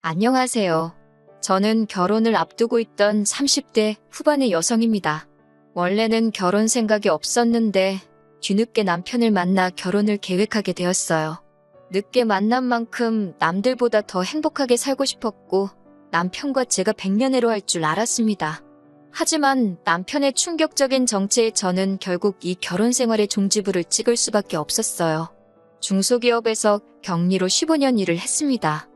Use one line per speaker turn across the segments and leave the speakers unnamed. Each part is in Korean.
안녕하세요. 저는 결혼을 앞두고 있던 30대 후반의 여성입니다. 원래는 결혼 생각이 없었는데 뒤늦게 남편을 만나 결혼을 계획하게 되었어요. 늦게 만난 만큼 남들보다 더 행복하게 살고 싶었고 남편과 제가 백년해로 할 줄 알았습니다. 하지만 남편의 충격적인 정체에 저는 결국 이 결혼 생활의 종지부를 찍을 수밖에 없었어요. 중소기업에서 격리로 15년 일을 했습니다.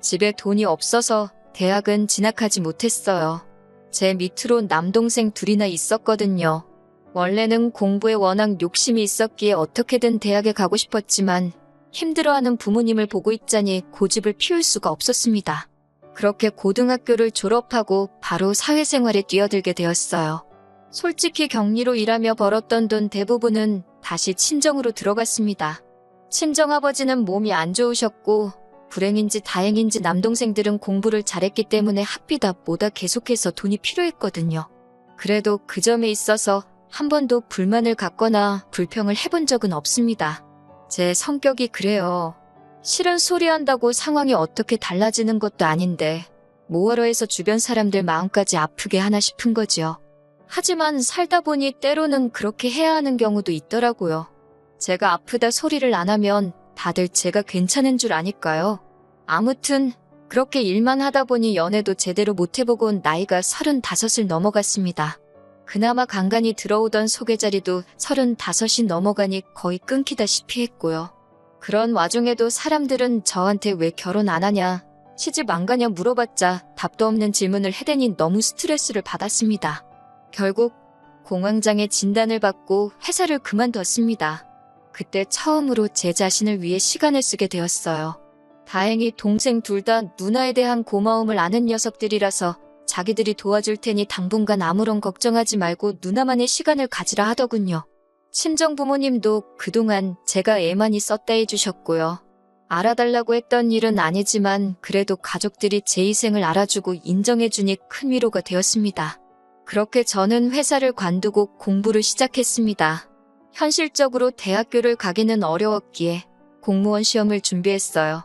집에 돈이 없어서 대학은 진학하지 못했어요. 제 밑으로 남동생 둘이나 있었거든요. 원래는 공부에 워낙 욕심이 있었기에 어떻게든 대학에 가고 싶었지만 힘들어하는 부모님을 보고 있자니 고집을 피울 수가 없었습니다. 그렇게 고등학교를 졸업하고 바로 사회생활에 뛰어들게 되었어요. 솔직히 격리로 일하며 벌었던 돈 대부분은 다시 친정으로 들어갔습니다. 친정아버지는 몸이 안 좋으셨고 불행인지 다행인지 남동생들은 공부를 잘했기 때문에 학비다 뭐다 계속해서 돈이 필요했거든요. 그래도 그 점에 있어서 한 번도 불만을 갖거나 불평을 해본 적은 없습니다. 제 성격이 그래요. 싫은 소리 한다고 상황이 어떻게 달라지는 것도 아닌데 뭐하러 해서 주변 사람들 마음까지 아프게 하나 싶은 거지요. 하지만 살다 보니 때로는 그렇게 해야 하는 경우도 있더라고요. 제가 아프다 소리를 안 하면 다들 제가 괜찮은 줄 아니까요. 아무튼 그렇게 일만 하다 보니 연애도 제대로 못 해보고 나이가 35을 넘어갔습니다. 그나마 간간히 들어오던 소개자리도 35이 넘어가니 거의 끊기다시피 했고요. 그런 와중에도 사람들은 저한테 왜 결혼 안 하냐, 시집 안 가냐 물어봤자 답도 없는 질문을 해대니 너무 스트레스를 받았습니다. 결국 공황장애 진단을 받고 회사를 그만뒀습니다. 그때 처음으로 제 자신을 위해 시간을 쓰게 되었어요. 다행히 동생 둘 다 누나에 대한 고마움을 아는 녀석들이라서 자기들이 도와줄 테니 당분간 아무런 걱정하지 말고 누나만의 시간을 가지라 하더군요. 친정 부모님도 그동안 제가 애 많이 썼다 해주셨고요. 알아달라고 했던 일은 아니지만 그래도 가족들이 제 희생을 알아주고 인정해주니 큰 위로가 되었습니다. 그렇게 저는 회사를 관두고 공부를 시작했습니다. 현실적으로 대학교를 가기는 어려웠기에 공무원 시험을 준비했어요.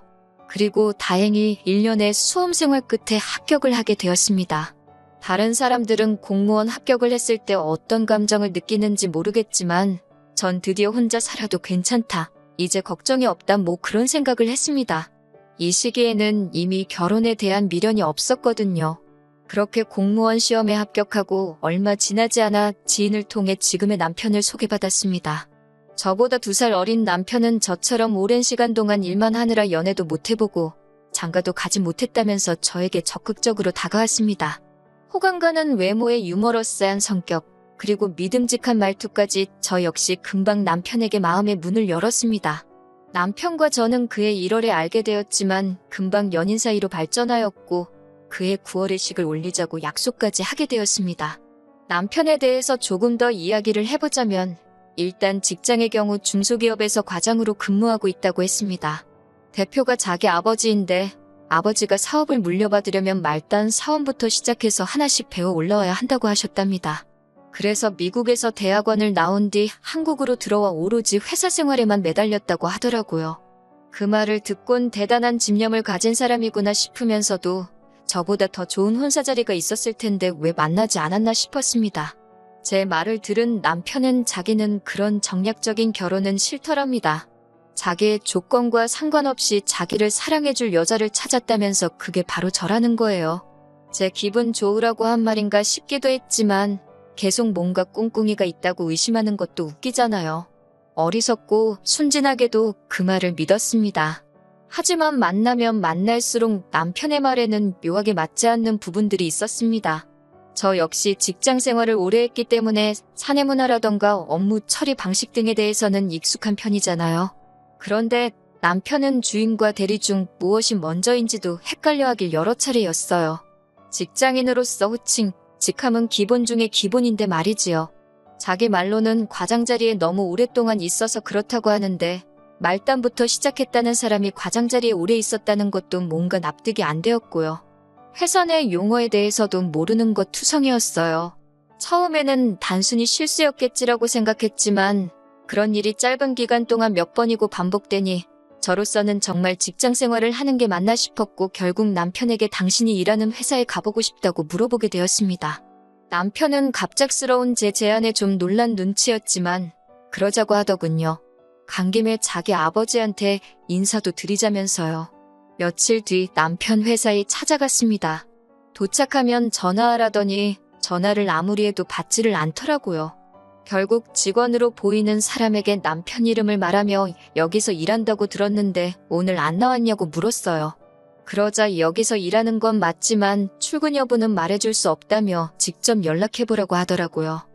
그리고 다행히 1년의 수험생활 끝에 합격을 하게 되었습니다. 다른 사람들은 공무원 합격을 했을 때 어떤 감정을 느끼는지 모르겠지만 전 드디어 혼자 살아도 괜찮다, 이제 걱정이 없다 뭐 그런 생각을 했습니다. 이 시기에는 이미 결혼에 대한 미련이 없었거든요. 그렇게 공무원 시험에 합격하고 얼마 지나지 않아 지인을 통해 지금의 남편을 소개받았습니다. 저보다 2살 어린 남편은 저처럼 오랜 시간 동안 일만 하느라 연애도 못 해보고 장가도 가지 못했다면서 저에게 적극적으로 다가왔습니다. 호감 가는 외모에 유머러스한 성격, 그리고 믿음직한 말투까지 저 역시 금방 남편에게 마음의 문을 열었습니다. 남편과 저는 그해 1월에 알게 되었지만 금방 연인 사이로 발전하였고 그해 9월에 식을 올리자고 약속까지 하게 되었습니다. 남편에 대해서 조금 더 이야기를 해보자면 일단 직장의 경우 중소기업에서 과장으로 근무하고 있다고 했습니다. 대표가 자기 아버지인데 아버지가 사업을 물려받으려면 말단 사원부터 시작해서 하나씩 배워 올라와야 한다고 하셨답니다. 그래서 미국에서 대학원을 나온 뒤 한국으로 들어와 오로지 회사 생활에만 매달렸다고 하더라고요. 그 말을 듣곤 대단한 집념을 가진 사람이구나 싶으면서도 저보다 더 좋은 혼사 자리가 있었을 텐데 왜 만나지 않았나 싶었습니다. 제 말을 들은 남편은 자기는 그런 정략적인 결혼은 싫더랍니다. 자기의 조건과 상관없이 자기를 사랑해줄 여자를 찾았다면서 그게 바로 저라는 거예요. 제 기분 좋으라고 한 말인가 싶기도 했지만 계속 뭔가 꿍꿍이가 있다고 의심하는 것도 웃기잖아요. 어리석고 순진하게도 그 말을 믿었습니다. 하지만 만나면 만날수록 남편의 말에는 묘하게 맞지 않는 부분들이 있었습니다. 저 역시 직장 생활을 오래 했기 때문에 사내 문화라던가 업무 처리 방식 등에 대해서는 익숙한 편이잖아요. 그런데 남편은 주인과 대리 중 무엇이 먼저인지도 헷갈려하길 여러 차례였어요. 직장인으로서 호칭, 직함은 기본 중에 기본인데 말이지요. 자기 말로는 과장 자리에 너무 오랫동안 있어서 그렇다고 하는데 말단부터 시작했다는 사람이 과장 자리에 오래 있었다는 것도 뭔가 납득이 안 되었고요. 회사 내 용어에 대해서도 모르는 것 투성이었어요. 처음에는 단순히 실수였겠지라고 생각했지만 그런 일이 짧은 기간 동안 몇 번이고 반복되니 저로서는 정말 직장 생활을 하는 게 맞나 싶었고 결국 남편에게 당신이 일하는 회사에 가보고 싶다고 물어보게 되었습니다. 남편은 갑작스러운 제 제안에 좀 놀란 눈치였지만 그러자고 하더군요. 간 김에 자기 아버지한테 인사도 드리자면서요. 며칠 뒤 남편 회사에 찾아갔습니다. 도착하면 전화하라더니 전화를 아무리 해도 받지를 않더라고요. 결국 직원으로 보이는 사람에게 남편 이름을 말하며 여기서 일한다고 들었는데 오늘 안 나왔냐고 물었어요. 그러자 여기서 일하는 건 맞지만 출근 여부는 말해줄 수 없다며 직접 연락해보라고 하더라고요.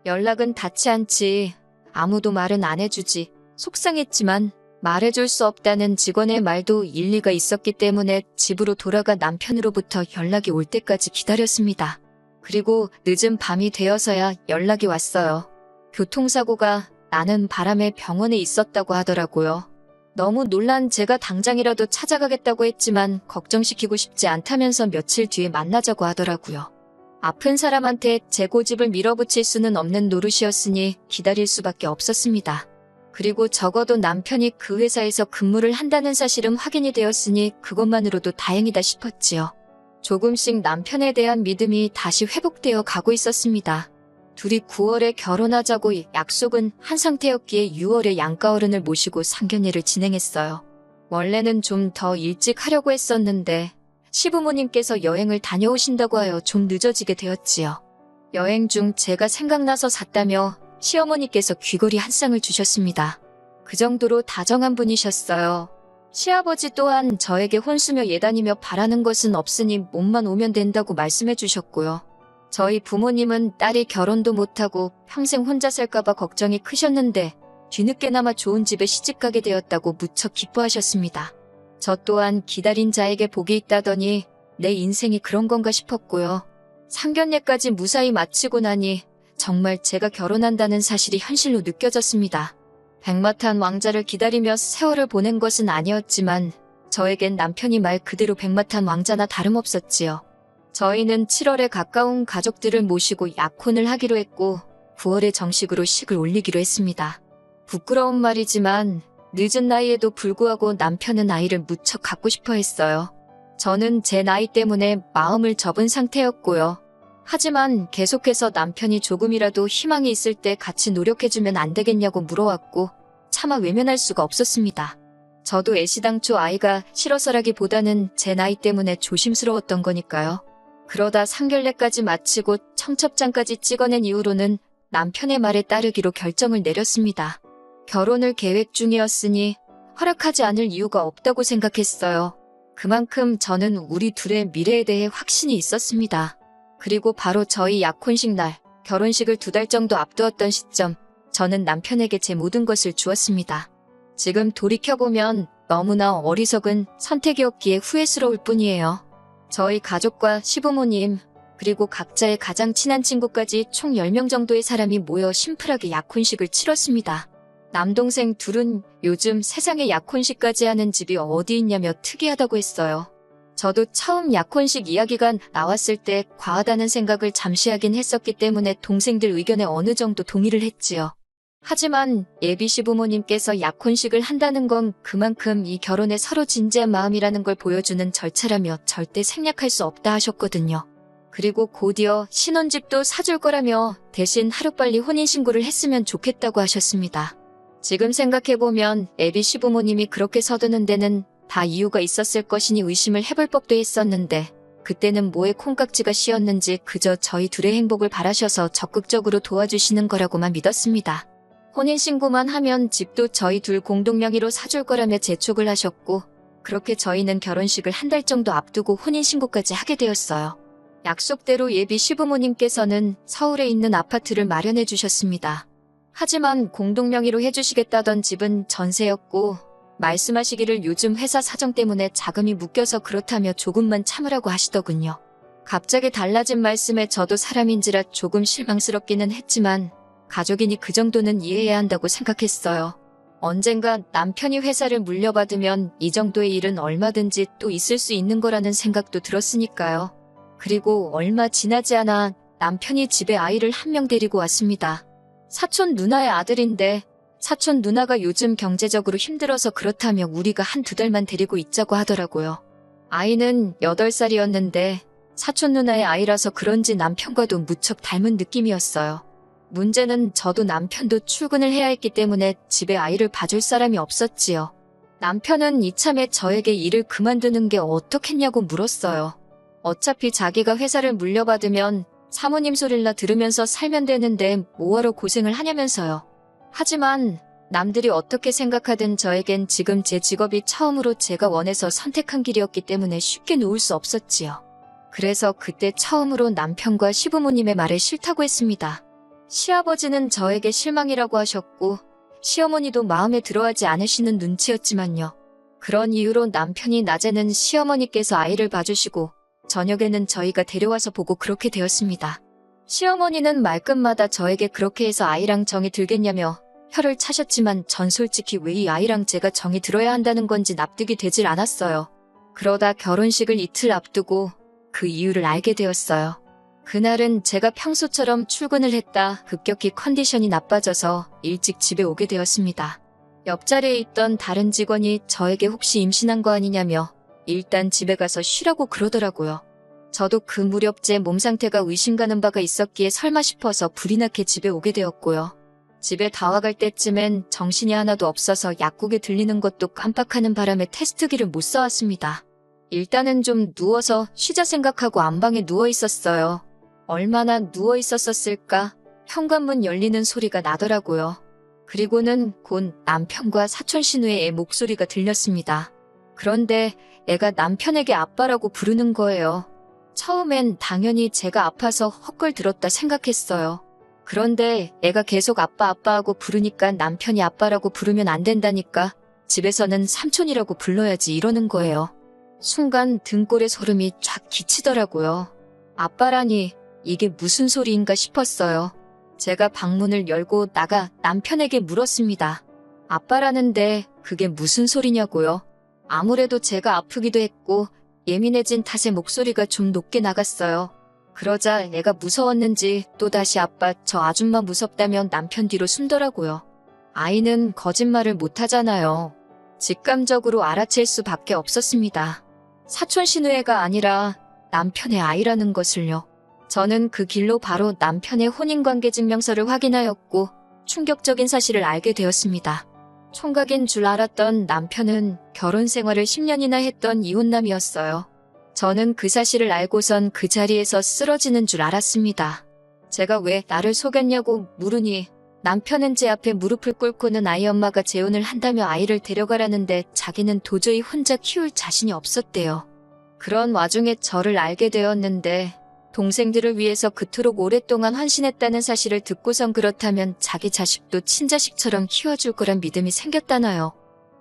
연락은 닿지 않지. 아무도 말은 안 해주지. 속상했지만 말해줄 수 없다는 직원의 말도 일리가 있었기 때문에 집으로 돌아가 남편으로부터 연락이 올 때까지 기다렸습니다. 그리고 늦은 밤이 되어서야 연락이 왔어요. 교통사고가 나는 바람에 병원에 있었다고 하더라고요. 너무 놀란 제가 당장이라도 찾아가겠다고 했지만 걱정시키고 싶지 않다면서 며칠 뒤에 만나자고 하더라고요. 아픈 사람한테 제 고집을 밀어붙일 수는 없는 노릇이었으니 기다릴 수밖에 없었습니다. 그리고 적어도 남편이 그 회사에서 근무를 한다는 사실은 확인이 되었으니 그것만으로도 다행이다 싶었지요. 조금씩 남편에 대한 믿음이 다시 회복되어 가고 있었습니다. 둘이 9월에 결혼하자고 약속은 한 상태였기에 6월에 양가어른을 모시고 상견례를 진행했어요. 원래는 좀 더 일찍 하려고 했었는데 시부모님께서 여행을 다녀오신다고 하여 좀 늦어지게 되었지요. 여행 중 제가 생각나서 샀다며 시어머니께서 귀걸이 한 쌍을 주셨습니다. 그 정도로 다정한 분이셨어요. 시아버지 또한 저에게 혼수며 예단이며 바라는 것은 없으니 몸만 오면 된다고 말씀해 주셨고요. 저희 부모님은 딸이 결혼도 못하고 평생 혼자 살까봐 걱정이 크셨는데 뒤늦게나마 좋은 집에 시집가게 되었다고 무척 기뻐하셨습니다. 저 또한 기다린 자에게 복이 있다더니 내 인생이 그런 건가 싶었고요. 상견례까지 무사히 마치고 나니 정말 제가 결혼한다는 사실이 현실로 느껴졌습니다. 백마탄 왕자를 기다리며 세월을 보낸 것은 아니었지만 저에겐 남편이 말 그대로 백마탄 왕자나 다름없었지요. 저희는 7월에 가까운 가족들을 모시고 약혼을 하기로 했고 9월에 정식으로 식을 올리기로 했습니다. 부끄러운 말이지만 늦은 나이에도 불구하고 남편은 아이를 무척 갖고 싶어 했어요. 저는 제 나이 때문에 마음을 접은 상태였고요. 하지만 계속해서 남편이 조금이라도 희망이 있을 때 같이 노력해주면 안 되겠냐고 물어왔고 차마 외면할 수가 없었습니다. 저도 애시당초 아이가 싫어서라기보다는 제 나이 때문에 조심스러웠던 거니까요. 그러다 상견례까지 마치고 청첩장까지 찍어낸 이후로는 남편의 말에 따르기로 결정을 내렸습니다. 결혼을 계획 중이었으니 허락하지 않을 이유가 없다고 생각했어요. 그만큼 저는 우리 둘의 미래에 대해 확신이 있었습니다. 그리고 바로 저희 약혼식 날, 결혼식을 2달 정도 앞두었던 시점, 저는 남편에게 제 모든 것을 주었습니다. 지금 돌이켜보면 너무나 어리석은 선택이었기에 후회스러울 뿐이에요. 저희 가족과 시부모님, 그리고 각자의 가장 친한 친구까지 총 10명 정도의 사람이 모여 심플하게 약혼식을 치렀습니다. 남동생 둘은 요즘 세상에 약혼식까지 하는 집이 어디 있냐며 특이하다고 했어요. 저도 처음 약혼식 이야기가 나왔을 때 과하다는 생각을 잠시 하긴 했었기 때문에 동생들 의견에 어느 정도 동의를 했지요. 하지만 예비 시부모님께서 약혼식을 한다는 건 그만큼 이 결혼에 서로 진지한 마음이라는 걸 보여주는 절차라며 절대 생략할 수 없다 하셨거든요. 그리고 곧이어 신혼집도 사줄 거라며 대신 하루빨리 혼인신고를 했으면 좋겠다고 하셨습니다. 지금 생각해보면 예비 시부모님이 그렇게 서두는 데는 다 이유가 있었을 것이니 의심을 해볼 법도 했었는데 그때는 뭐에 콩깍지가 씌었는지 그저 저희 둘의 행복을 바라셔서 적극적으로 도와주시는 거라고만 믿었습니다. 혼인신고만 하면 집도 저희 둘 공동명의로 사줄 거라며 재촉을 하셨고 그렇게 저희는 결혼식을 1달 정도 앞두고 혼인신고까지 하게 되었어요. 약속대로 예비 시부모님께서는 서울에 있는 아파트를 마련해 주셨습니다. 하지만 공동명의로 해주시겠다던 집은 전세였고 말씀하시기를 요즘 회사 사정 때문에 자금이 묶여서 그렇다며 조금만 참으라고 하시더군요. 갑자기 달라진 말씀에 저도 사람인지라 조금 실망스럽기는 했지만 가족이니 그 정도는 이해해야 한다고 생각했어요. 언젠가 남편이 회사를 물려받으면 이 정도의 일은 얼마든지 또 있을 수 있는 거라는 생각도 들었으니까요. 그리고 얼마 지나지 않아 남편이 집에 아이를 1명 데리고 왔습니다. 사촌 누나의 아들인데 사촌 누나가 요즘 경제적으로 힘들어서 그렇다며 우리가 한 두 달만 데리고 있자고 하더라고요. 아이는 8살이었는데 사촌 누나의 아이라서 그런지 남편과도 무척 닮은 느낌이었어요. 문제는 저도 남편도 출근을 해야 했기 때문에 집에 아이를 봐줄 사람이 없었지요. 남편은 이참에 저에게 일을 그만두는 게 어떻겠냐고 물었어요. 어차피 자기가 회사를 물려받으면 사모님 소리나 들으면서 살면 되는데 뭐하러 고생을 하냐면서요. 하지만 남들이 어떻게 생각하든 저에겐 지금 제 직업이 처음으로 제가 원해서 선택한 길이었기 때문에 쉽게 놓을 수 없었지요. 그래서 그때 처음으로 남편과 시부모님의 말에 싫다고 했습니다. 시아버지는 저에게 실망이라고 하셨고 시어머니도 마음에 들어하지 않으시는 눈치였지만요. 그런 이유로 남편이 낮에는 시어머니께서 아이를 봐주시고 저녁에는 저희가 데려와서 보고 그렇게 되었습니다. 시어머니는 말끝마다 저에게 그렇게 해서 아이랑 정이 들겠냐며 혀를 차셨지만 전 솔직히 왜 이 아이랑 제가 정이 들어야 한다는 건지 납득이 되질 않았어요. 그러다 결혼식을 이틀 앞두고 그 이유를 알게 되었어요. 그날은 제가 평소처럼 출근을 했다 급격히 컨디션이 나빠져서 일찍 집에 오게 되었습니다. 옆자리에 있던 다른 직원이 저에게 혹시 임신한 거 아니냐며 일단 집에 가서 쉬라고 그러더라고요. 저도 그 무렵 제 몸 상태가 의심가는 바가 있었기에 설마 싶어서 불이 나게 집에 오게 되었고요. 집에 다와갈 때쯤엔 정신이 하나도 없어서 약국에 들리는 것도 깜빡하는 바람에 테스트기를 못 사왔습니다. 일단은 좀 누워서 쉬자 생각하고 안방에 누워 있었어요. 얼마나 누워 있었을까? 현관문 열리는 소리가 나더라고요. 그리고는 곧 남편과 사촌 신우의 애 목소리가 들렸습니다. 그런데 애가 남편에게 아빠라고 부르는 거예요. 처음엔 당연히 제가 아파서 헛걸 들었다 생각했어요. 그런데 애가 계속 아빠 아빠하고 부르니까 남편이 아빠라고 부르면 안 된다니까 집에서는 삼촌이라고 불러야지 이러는 거예요. 순간 등골에 소름이 쫙 끼치더라고요. 아빠라니 이게 무슨 소리인가 싶었어요. 제가 방문을 열고 나가 남편에게 물었습니다. 아빠라는데 그게 무슨 소리냐고요? 아무래도 제가 아프기도 했고 예민해진 탓에 목소리가 좀 높게 나갔어요. 그러자 애가 무서웠는지 또다시 아빠 저 아줌마 무섭다면 남편 뒤로 숨더라고요. 아이는 거짓말을 못하잖아요. 직감적으로 알아챌 수밖에 없었습니다. 사촌 신우애가 아니라 남편의 아이라는 것을요. 저는 그 길로 바로 남편의 혼인관계 증명서를 확인하였고 충격적인 사실을 알게 되었습니다. 총각인 줄 알았던 남편은 결혼 생활을 10년이나 했던 이혼남이었어요. 저는 그 사실을 알고선 그 자리에서 쓰러지는 줄 알았습니다. 제가 왜 나를 속였냐고 물으니 남편은 제 앞에 무릎을 꿇고는 아이 엄마가 재혼을 한다며 아이를 데려가라는데 자기는 도저히 혼자 키울 자신이 없었대요. 그런 와중에 저를 알게 되었는데 동생들을 위해서 그토록 오랫동안 헌신했다는 사실을 듣고선 그렇다면 자기 자식도 친자식처럼 키워줄 거란 믿음이 생겼다나요.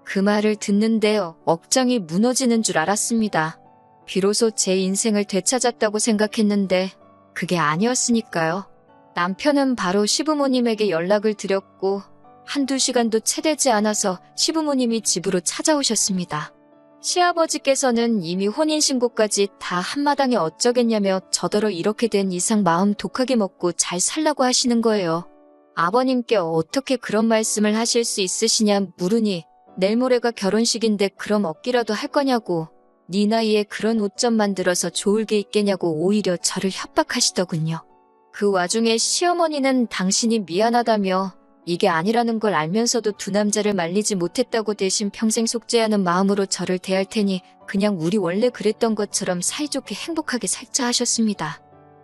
그 말을 듣는데 억장이 무너지는 줄 알았습니다. 비로소 제 인생을 되찾았다고 생각했는데 그게 아니었으니까요. 남편은 바로 시부모님에게 연락을 드렸고 한두 시간도 채 되지 않아서 시부모님이 집으로 찾아오셨습니다. 시아버지께서는 이미 혼인신고까지 다 한마당에 어쩌겠냐며 저더러 이렇게 된 이상 마음 독하게 먹고 잘 살라고 하시는 거예요. 아버님께 어떻게 그런 말씀을 하실 수 있으시냐 물으니 내일 모레가 결혼식인데 그럼 얻기라도 할 거냐고 네 나이에 그런 옷 좀 만들어서 좋을 게 있겠냐고 오히려 저를 협박하시더군요. 그 와중에 시어머니는 당신이 미안하다며 이게 아니라는 걸 알면서도 두 남자를 말리지 못했다고 대신 평생 속죄하는 마음으로 저를 대할 테니 그냥 우리 원래 그랬던 것처럼 사이좋게 행복하게 살자 하셨습니다.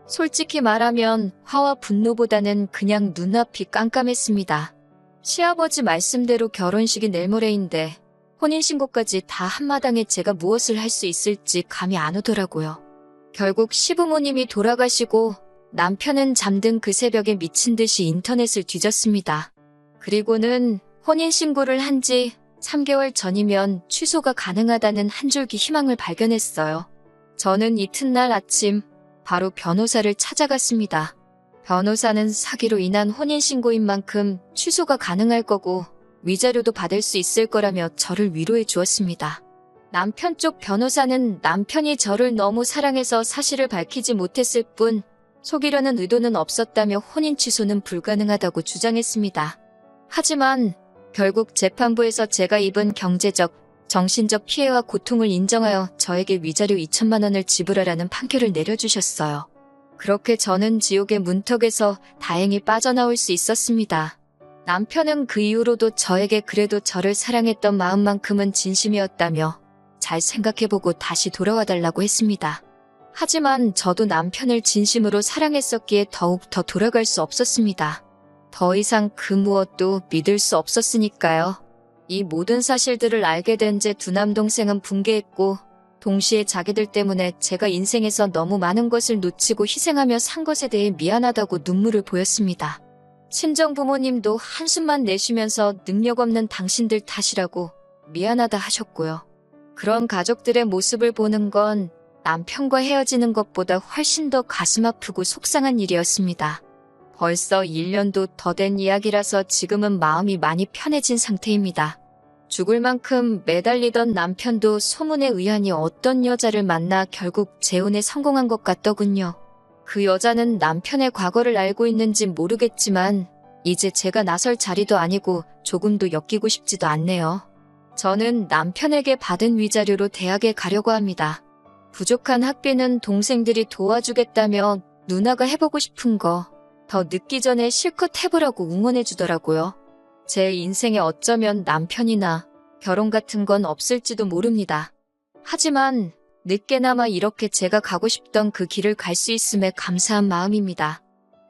솔직히 말하면 화와 분노보다는 그냥 눈앞이 깜깜했습니다. 시아버지 말씀대로 결혼식이 내일 모레인데 혼인신고까지 다 한마당에 제가 무엇을 할 수 있을지 감이 안 오더라고요. 결국 시부모님이 돌아가시고 남편은 잠든 그 새벽에 미친 듯이 인터넷을 뒤졌습니다. 그리고는 혼인신고를 한 지 3개월 전이면 취소가 가능하다는 한 줄기 희망을 발견했어요. 저는 이튿날 아침 바로 변호사를 찾아갔습니다. 변호사는 사기로 인한 혼인신고인 만큼 취소가 가능할 거고 위자료도 받을 수 있을 거라며 저를 위로해 주었습니다. 남편 쪽 변호사는 남편이 저를 너무 사랑해서 사실을 밝히지 못했을 뿐 속이려는 의도는 없었다며 혼인 취소는 불가능하다고 주장했습니다. 하지만 결국 재판부에서 제가 입은 경제적, 정신적 피해와 고통을 인정하여 저에게 위자료 2천만 원을 지불하라는 판결을 내려주셨어요. 그렇게 저는 지옥의 문턱에서 다행히 빠져나올 수 있었습니다. 남편은 그 이후로도 저에게 그래도 저를 사랑했던 마음만큼은 진심이었다며 잘 생각해보고 다시 돌아와 달라고 했습니다. 하지만 저도 남편을 진심으로 사랑했었기에 더욱 더 돌아갈 수 없었습니다. 더 이상 그 무엇도 믿을 수 없었으니까요. 이 모든 사실들을 알게 된 제 두 남동생은 붕괴했고 동시에 자기들 때문에 제가 인생에서 너무 많은 것을 놓치고 희생하며 산 것에 대해 미안하다고 눈물을 보였습니다. 친정부모님도 한숨만 내쉬면서 능력 없는 당신들 탓이라고 미안하다 하셨고요. 그런 가족들의 모습을 보는 건 남편과 헤어지는 것보다 훨씬 더 가슴 아프고 속상한 일이었습니다. 벌써 1년도 더 된 이야기라서 지금은 마음이 많이 편해진 상태입니다. 죽을 만큼 매달리던 남편도 소문에 의하니 어떤 여자를 만나 결국 재혼에 성공한 것 같더군요. 그 여자는 남편의 과거를 알고 있는지 모르겠지만 이제 제가 나설 자리도 아니고 조금도 엮이고 싶지도 않네요. 저는 남편에게 받은 위자료로 대학에 가려고 합니다. 부족한 학비는 동생들이 도와주겠다며 누나가 해보고 싶은 거 더 늦기 전에 실컷 해보라고 응원해주더라고요. 제 인생에 어쩌면 남편이나 결혼 같은 건 없을지도 모릅니다. 하지만 늦게나마 이렇게 제가 가고 싶던 그 길을 갈 수 있음에 감사한 마음입니다.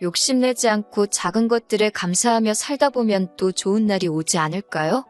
욕심내지 않고 작은 것들에 감사하며 살다 보면 또 좋은 날이 오지 않을까요?